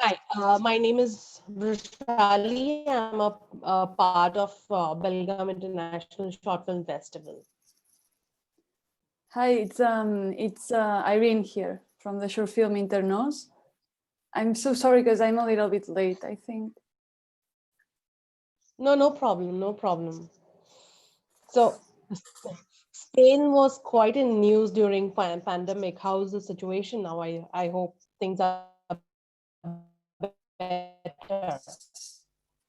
Hi, my name is Vrushali. I'm a part of Belgaum International Short Film Festival. Hi, it's Irene here from the short film Internos. I'm so sorry because I'm a little bit late, I think. No, no problem, no problem. So, Spain was quite in news during pandemic. How's the situation now? I hope things are better.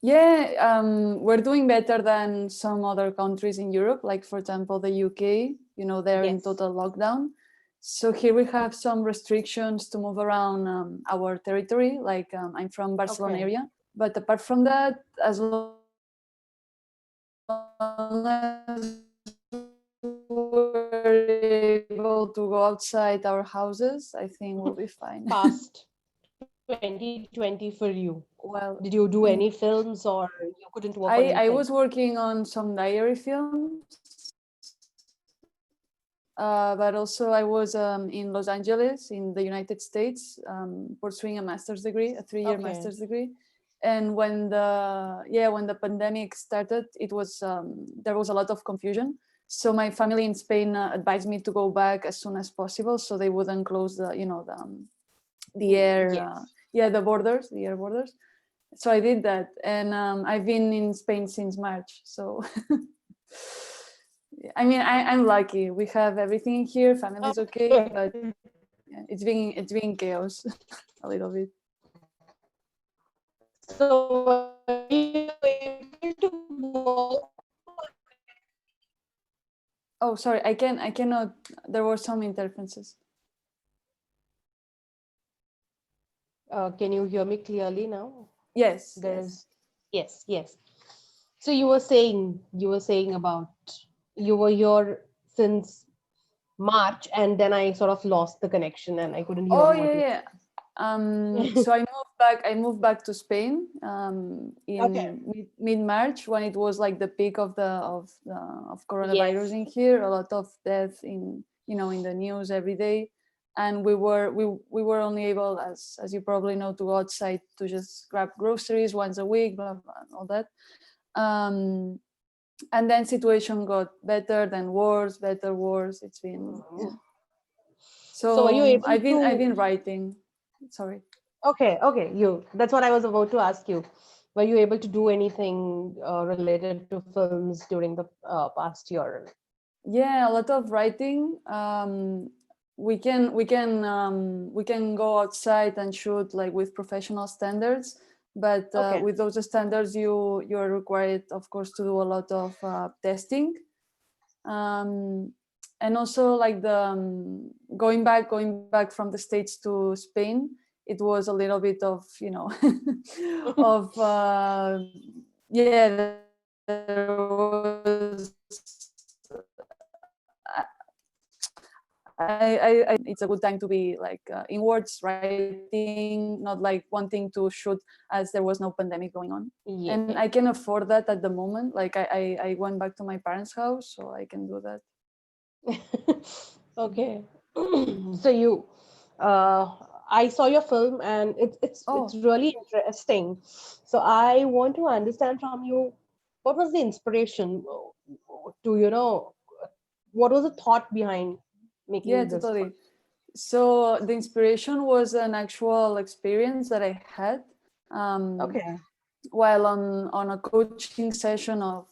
Yeah, we're doing better than some other countries in Europe, like for example the UK. They're in Yes. total lockdown. So here we have some restrictions to move around our territory. Like I'm from Barcelona Okay. area, but apart from that, as long as we're able to go outside our houses, I think we'll be fine. Past 2020 for you. Did Well, you do any in films or you couldn't work on I anything? was working on some diary films, but also I was in Los Angeles in the United States, pursuing a master's degree, a 3-year Okay. master's degree. And when the pandemic started, it was there was a lot of confusion. So my family in Spain advised me to go back as soon as possible, so they wouldn't close the air, Yes. the air borders. So I did that, and I've been in Spain since March. So I mean, I'm lucky. We have everything here. Family's okay, Okay. but yeah, it's been chaos a little bit. So were you able to work? Oh, sorry, I cannot. There were some interferences. Can you hear me clearly now? Yes, There yes. is, yes, yes. So you were saying about you were here since March, and then I sort of lost the connection and I couldn't hear Oh what yeah, you yeah. said. So I moved back to Spain Okay. in mid March, when it was like the peak of coronavirus Yes. in here. A lot of death in the news every day, and we were only able, as you probably know, to go outside to just grab groceries once a week, blah blah, and all that. Um, and then situation got better, then worse, better, worse. It's been, yeah. So were So you able I've been to? writing. Sorry. Okay, okay. That's what I was about to ask you. Were you able to do anything related to films during the past year? Yeah, a lot of writing. We can go outside and shoot like with professional standards, but Okay. with those standards, you are required, of course, to do a lot of testing. um, and also like the going back from the States to Spain, it was a little bit of of yeah, there was I it's a good time to be like inwards writing, not like wanting to shoot, as there was no pandemic going on. And I Yes. can afford that at the moment. Like I went back to my parents' house, so I can do that. Okay. So uh, I saw your film and it's Oh, really interesting. So I want to understand from you, what was the inspiration to, what was the thought behind yeah, making this film? totally. So the inspiration was an actual experience that I had Okay. while on a coaching session of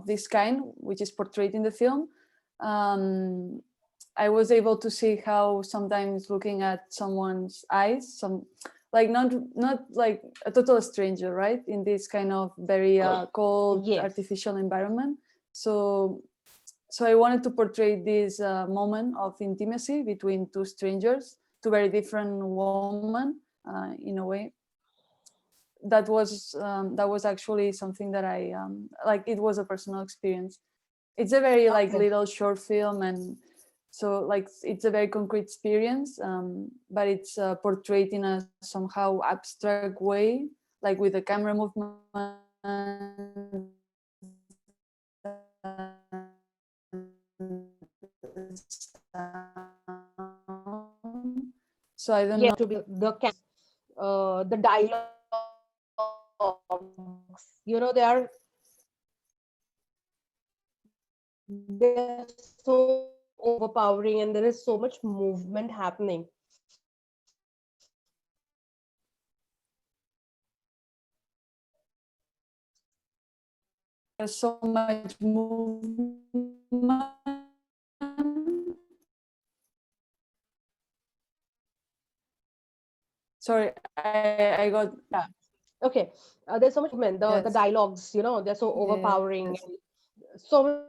this kind, which is portrayed in the film. Um, I was able to see how sometimes looking at someone's eyes, like not like a total stranger, right? In this kind of very cold Yes. artificial environment. So so I wanted to portray this moment of intimacy between two strangers, two very different women, in a way. That was actually something that I like. It was a personal experience. It's a very like Okay. little short film, and so like it's a very concrete experience, but it's portrayed in a somehow abstract way, like with the camera movement. So I don't Yes, know. to be the camera. the dialogues, they're so overpowering, and there is so much movement happening. There's so much movement. Sorry, I got. Yeah. Okay. There's so much movement. The Yes. dialogues, they're so overpowering. Yes. So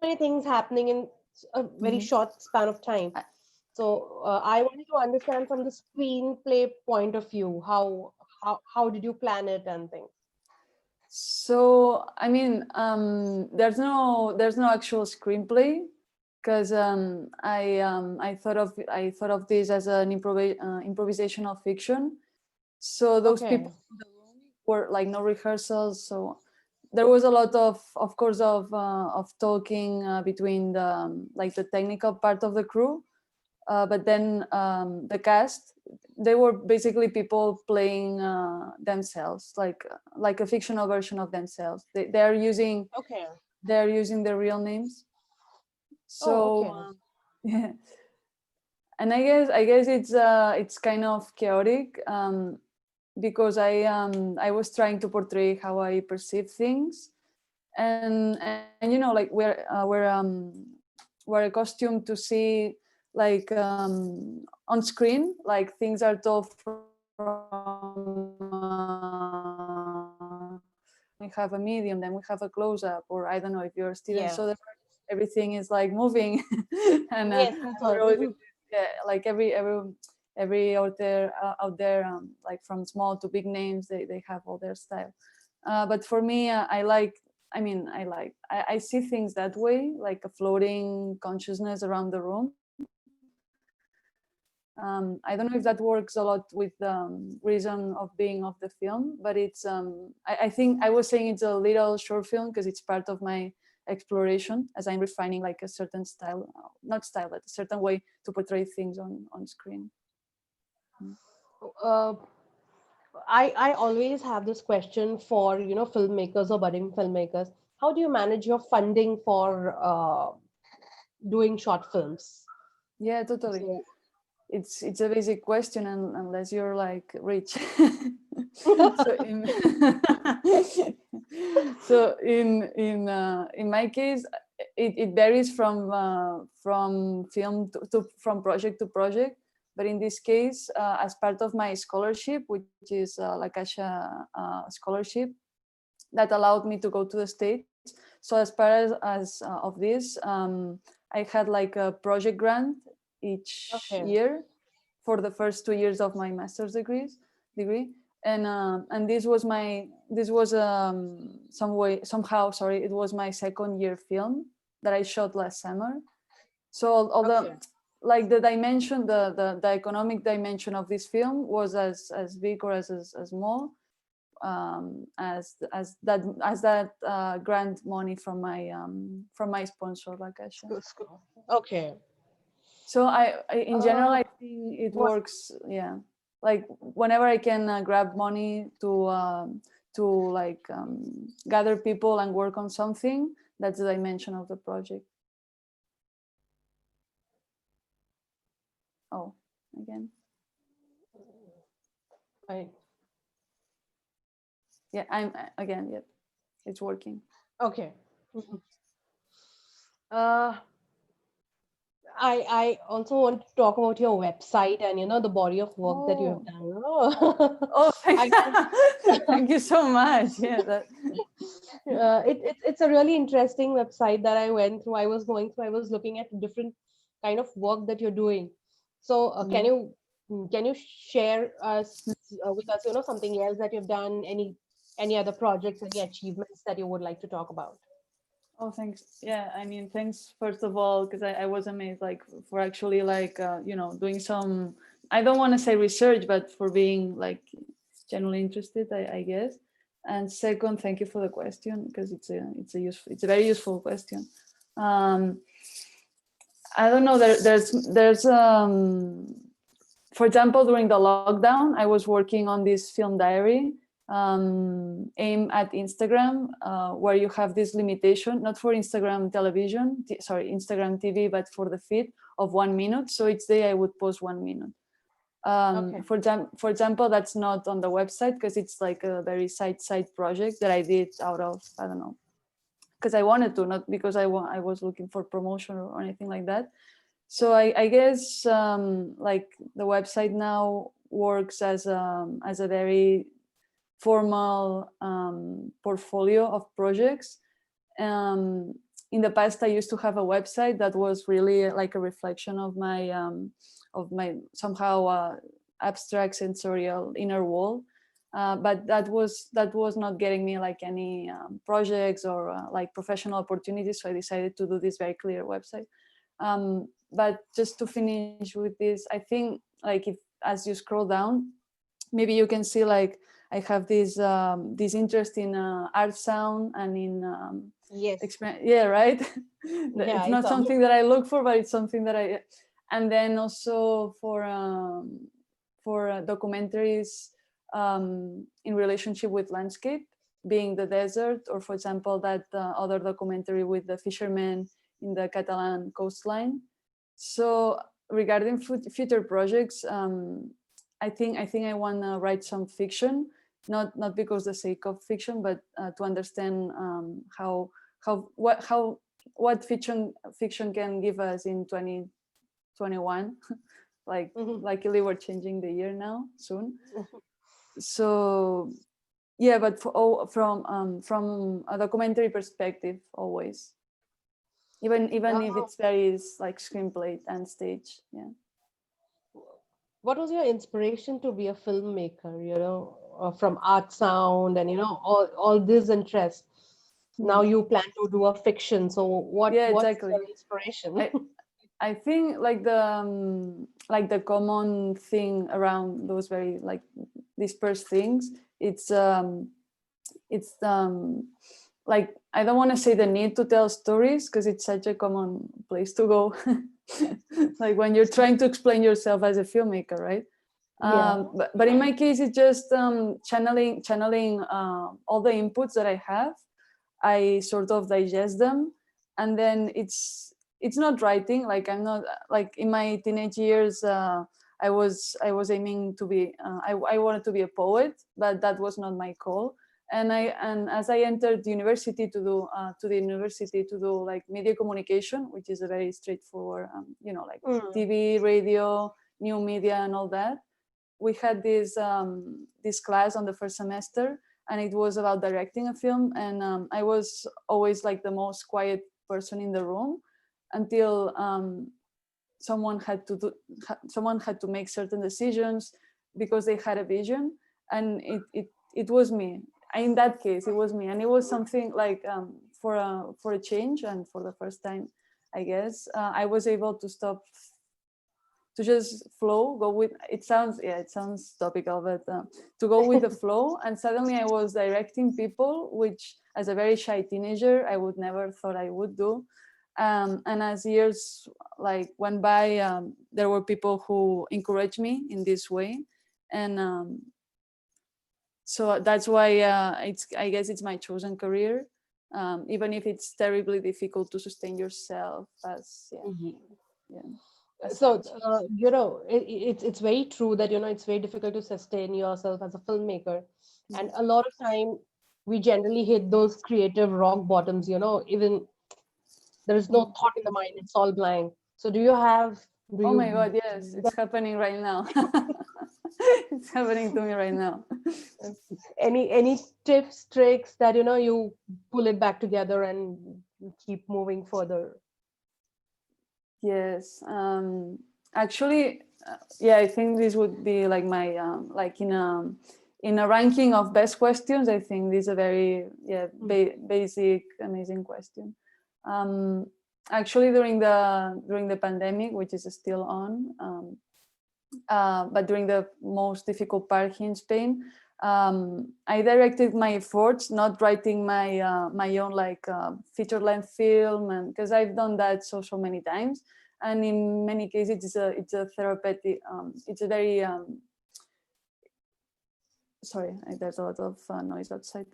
many things happening in a very Mhm. short span of time. So I wanted to understand from the screenplay point of view, how did you plan it and things? So I mean, there's no actual screenplay, because I thought of this as an improvisational fiction. So those Okay. people in the room were like no rehearsals. So there was a lot of course of talking between the technical part of the crew, but then the cast, they were basically people playing themselves, like a fictional version of themselves. They're using Okay. their real names. Oh, So okay. yeah, and I guess it's kind of chaotic, because I was trying to portray how I perceive things, and like we're accustomed to see, like, on screen, like things are told from we have a medium, then we have a close up, or I don't know if you're a student, Yeah. so everything is like moving, and Yes, that's we're what. always, yeah, like every out there, like from small to big names, they have all their style. But for me, I see things that way, like a floating consciousness around the room. I don't know if that works a lot with the reason of being of the film, but I think I was saying it's a little short film because it's part of my exploration as I'm refining like a certain style, not style, but a certain way to portray things on screen. uh, I always have this question for filmmakers or budding filmmakers. How do you manage your funding for doing short films? Yeah, totally. So It's a basic question, unless you're like rich. So in in my case, it varies from film from project to project. But in this case, as part of my scholarship, which is like a scholarship that allowed me to go to the States. So as part as of this, I had like a project grant each okay, year for the first 2 years of my master's degree. And this was somehow, sorry, it was my second year film that I shot last summer. So all the, okay, like, the dimension, the economic dimension of this film was as big or as small, as that grant money from my sponsor, Lakasha. okay. So in general, Uh, I think it what? works. Yeah, like whenever I can grab money to like gather people and work on something, that's the dimension of the project. Oh, again, I, yeah, I'm again. Yep, it's working. okay. Mhm. Uh, I also want to talk about your website and the body of work that you have Oh, done. oh, I thank you so much. Yeah, that. it's a really interesting website that I went through. I was going through. I was looking at different kind of work that you're doing. So Mhm. can you share us with us something else that you've done? Any other projects, any achievements that you would like to talk about? Oh, thanks. Yeah, I mean, thanks first of all, because I was amazed, like, for actually like doing some. I don't want to say research, but for being like genuinely interested, I guess. And second, thank you for the question, because it's a very useful question. Um, I don't know. There's for example, during the lockdown, I was working on this film diary aimed at Instagram, where you have this limitation, not for Instagram television, Instagram TV, but for the feed of 1 minute. So each day I would post 1 minute. Okay. For example, that's not on the website because it's like a very side project that I did out of, I don't know, because I wanted to, not because I was looking for promotion or anything like that. So I guess like the website now works as a very formal portfolio of projects. In the past, I used to have a website that was really like a reflection of my somehow abstract sensorial inner world. But that was not getting me like any projects or like professional opportunities. So I decided to do this very clear website. But just to finish with this, I think like if as you scroll down, maybe you can see like I have this interest in art, sound, and in Yes. yeah, right. Yeah, It's I not saw. something that I look for, but it's something that I. And then also for documentaries in relationship with landscape, being the desert, or for example that other documentary with the fishermen in the Catalan coastline. So regarding future projects, I think I want to write some fiction, not because the sake of fiction, but to understand what fiction can give us in 2021. Like luckily we're changing the year now soon. So yeah, but from a documentary perspective always. Even if it's very like screenplay and stage. Yeah. What was your inspiration to be a filmmaker, from art, sound, and all these interests? Now you plan to do a fiction, so Yeah, what's exactly. your inspiration? I think like the common thing around those very like dispersed things, it's like I don't want to say the need to tell stories because it's such a common place to go. Like when you're trying to explain yourself as a filmmaker, right? Yeah. But in my case, it's just channeling all the inputs that I have. I sort of digest them, and then it's not writing. Like I'm not like in my teenage years. I was aiming to be. I wanted to be a poet, but that was not my call. And as I entered the university to do like media communication, which is a very straightforward, like TV, radio, new media, and all that. We had this class on the first semester, and it was about directing a film. And I was always like the most quiet person in the room until someone had to make certain decisions because they had a vision, and it was me. In that case, it was me, and it was something like for a change, and for the first time, I guess I was able to stop, to just flow, go with it. Sounds topical, but to go with the flow. And suddenly I was directing people, which as a very shy teenager I would never thought I would do. And as years like went by, there were people who encouraged me in this way. And so that's why I guess it's my chosen career, even if it's terribly difficult to sustain yourself as So it's very true that it's very difficult to sustain yourself as a filmmaker, and a lot of time we generally hit those creative rock bottoms. Even there is no thought in the mind; it's all blank. So do Oh my you God, yes, it's happening right now. It's happening to me right now. any tips, tricks that you pull it back together and keep moving further? Yes, actually, I think this would be like my like in a ranking of best questions. I think this is a very basic, amazing question. Actually, during the pandemic, which is still on, but during the most difficult part here in Spain, I directed my efforts, not writing my own like feature length film, and because I've done that so many times. and in many cases it's a therapeutic, it's a very sorry, there's a lot of noise outside.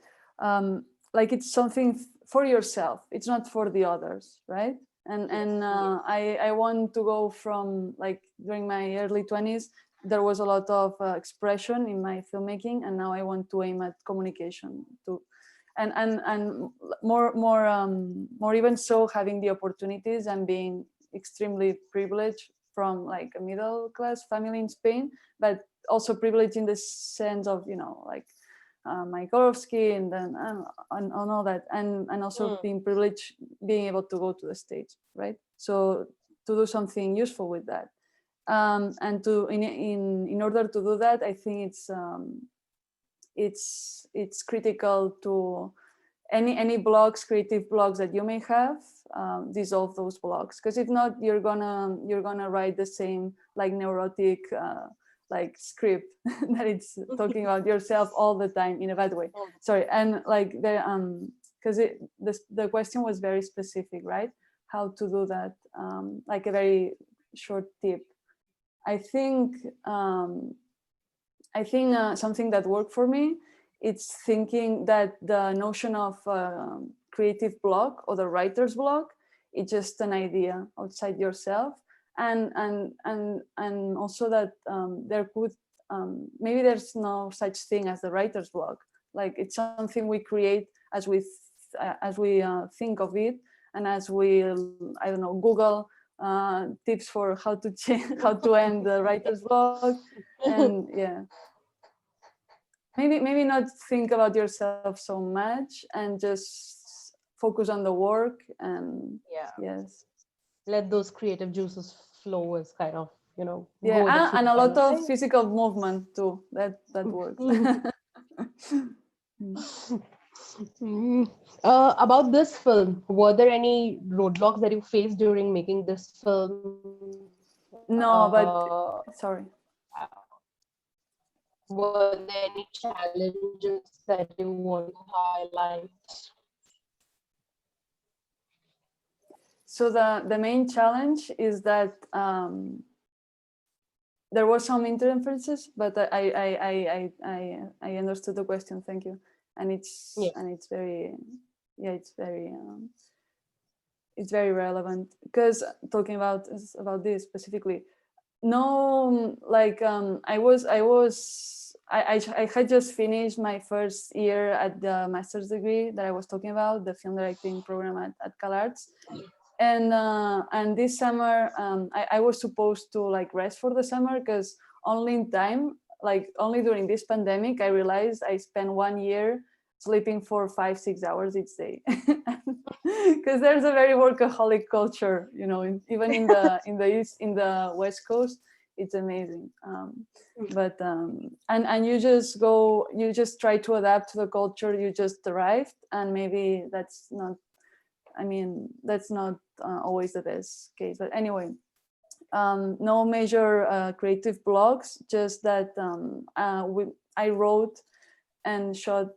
Like it's something for yourself, it's not for the others, right? And I want to go from, like, during my early 20s there was a lot of expression in my filmmaking, and now I want to aim at communication too, and more even so, having the opportunities and being extremely privileged from like a middle class family in Spain, but also privileged in the sense of, you know, like my color of skin and all that, and also being privileged, being able to go to the States, right? So to do something useful with that, and to in order to do that, I think it's critical to any blogs, creative blogs that you may have, dissolve those blogs, because if not, you're gonna write the same like neurotic like script that it's talking about yourself all the time in a bad way. Sorry, and like because the question was very specific, right? How to do that, like a very short tip. I think something that worked for me, it's thinking that the notion of creative block or the writer's block, it's just an idea outside yourself, and also that there could maybe there's no such thing as the writer's block. Like it's something we create as we think of it, and as we, I don't know, Google tips for how to change, how to end the writer's block, and yeah. Maybe not think about yourself so much and just focus on the work, and yes, let those creative juices flow, is kind of, you know, yeah, go with the flow and a kind lot of of physical movement too, that works. About this film, were there any roadblocks that you faced during making this film? No, but sorry. Were there any challenges that you want to highlight? So the main challenge is that there was some interferences, but I understood the question. Thank you, and it's very, yeah, it's very relevant, because talking about this specifically, no, like I had just finished my first year at the master's degree that I was talking about, the film directing program at CalArts, and this summer I was supposed to like rest for the summer, because only during this pandemic I realized I spent 1 year sleeping for 5-6 hours each day, because there's a very workaholic culture, you know, even in the West Coast. It's amazing, but and you just try to adapt to the culture you just arrived, and maybe that's not always the best case, but anyway, no major creative blocks, just that I wrote and shot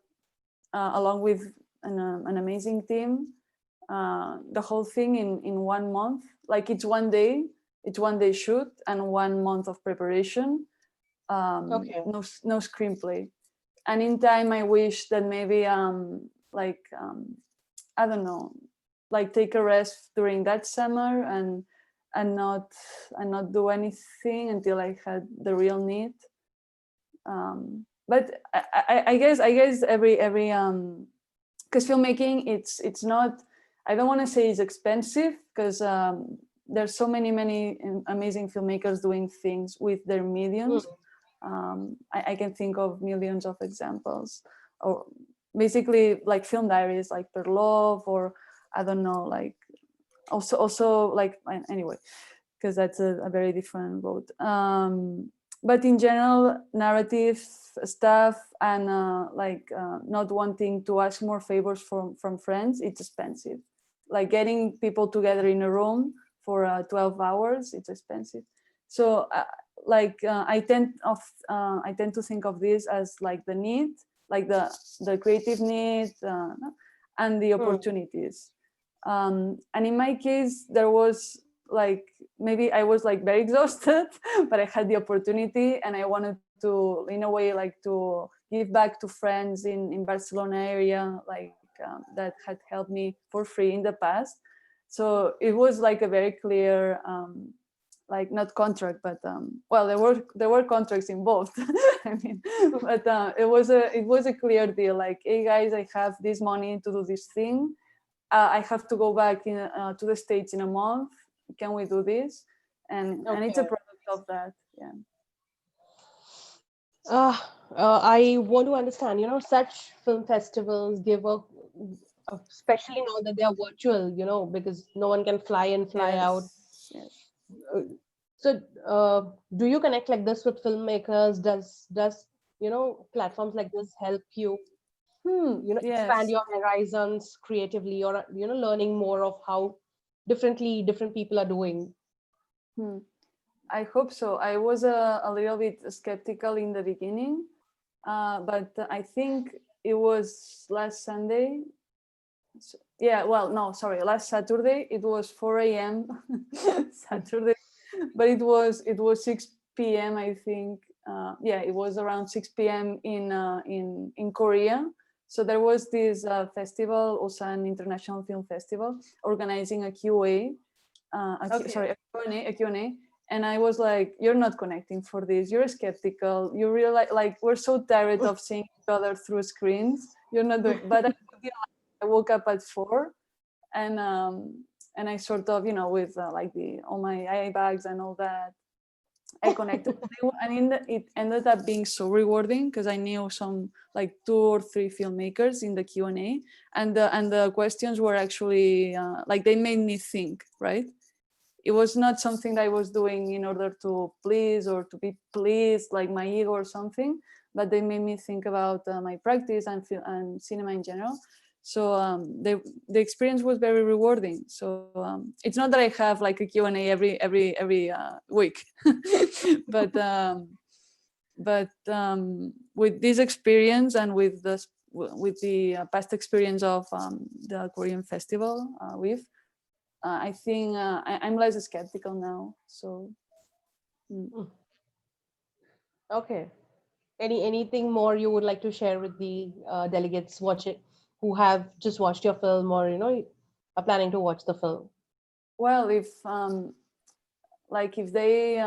along with an amazing team, the whole thing in 1 month. Like it's one day shoot and 1 month of preparation, no screenplay. And in time I wish that maybe I don't know, like take a rest during that summer and not do anything until I had the real need. But I guess every because filmmaking, it's not, I don't want to say it's expensive, because there's so many amazing filmmakers doing things with their mediums. I can think of millions of examples, or basically like film diaries like Perlov, or I don't know, like also like, anyway, because that's a very different road. But in general, narrative stuff and not wanting to ask more favors from friends, it's expensive. Like getting people together in a room for 12 hours, it's expensive. So I tend to think of this as like the need, like the creative need, and the opportunities. And in my case, there was like maybe I was like very exhausted, but I had the opportunity, and I wanted to, in a way, like to give back to friends in Barcelona area, like that had helped me for free in the past. So it was like a very clear, like not contract, but well, there were contracts involved. I mean, but it was a clear deal. Like, hey guys, I have this money to do this thing. I have to go back to the States in a month. Can we do this? And it's a Okay. product of that. Yeah. I want to understand, such film festivals give especially now that they are virtual, because no one can fly in, fly out. Yes. Yes. Uh, So, do you connect like this with filmmakers? Does platforms like this help you, expand Yes. your horizons creatively, or learning more of how different people are doing? Hmm. I hope so. I was a little bit skeptical in the beginning, but I think it was last Sunday. Yeah, well, no, sorry, last Saturday. It was 4 a.m. Saturday, but it was 6 p.m. I think. Yeah, it was around 6 p.m. in Korea. So there was this festival, Osan International Film Festival, organizing a QA, Okay. sorry, a Q&A. And I was like, you're not connecting for this. You're skeptical. You realize, like, we're so tired of seeing each other through screens. You're not doing, but I woke up at 4, and I sort of, with like all my eye bags and all that, I connected. And it ended up being so rewarding because I knew some like 2 or 3 filmmakers in the Q&A, and the questions were actually like they made me think, right? It was not something that I was doing in order to please or to be pleased, like my ego or something, but they made me think about my practice and cinema in general. So the experience was very rewarding. So it's not that I have like a Q&A every week, but with this experience and with the past experience of the Korean festival with. I think I'm less skeptical now. So, Okay. Anything more you would like to share with the delegates who have just watched your film, or are planning to watch the film? well, if they,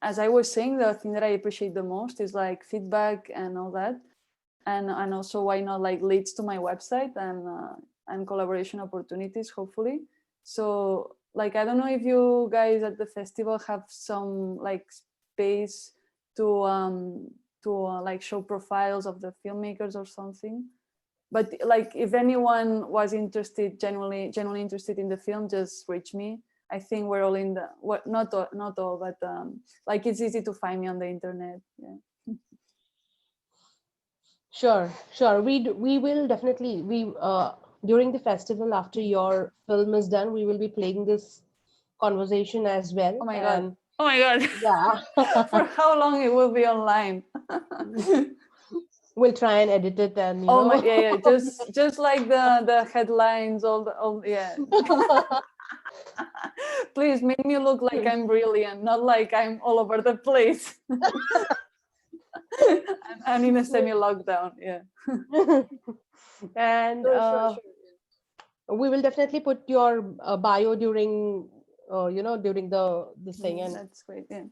as I was saying, the thing that I appreciate the most is like feedback and all that, and also why not like leads to my website and collaboration opportunities, hopefully. So like, I don't know if you guys at the festival have some like space to like show profiles of the filmmakers or something. But like, if anyone was interested, genuinely interested in the film, just reach me. I think we're all in the, what, not all, but like, it's easy to find me on the internet. Yeah. Sure, sure. We will definitely, during the festival, after your film is done, we will be playing this conversation as well. Oh my god. And Oh my god. yeah, For how long it will be online? we'll try and edit it, and Oh my, yeah, yeah. Just like the headlines, all yeah. Please make me look like I'm brilliant, not like I'm all over the place. I'm in a semi-lockdown. Yeah. And Sure. we will definitely put your bio during, during the this thing, and That's great. Yeah.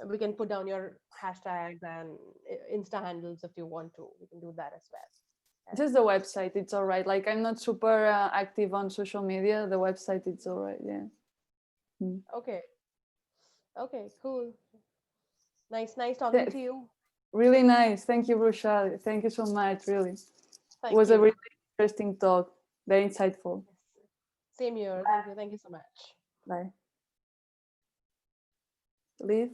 we can put down your hashtags and Insta handles if you want to. We can do that as well. Just the website, it's all right. Like, I'm not super active on social media. The website, it's all right. Yeah. Okay. Okay. Cool. Nice talking to you. Really nice. Thank you, Vrushali. Thank you so much. Really, it Thank was a you. really interesting talk. Very insightful. Same here. Thank you. Thank you so much. Bye. Leave.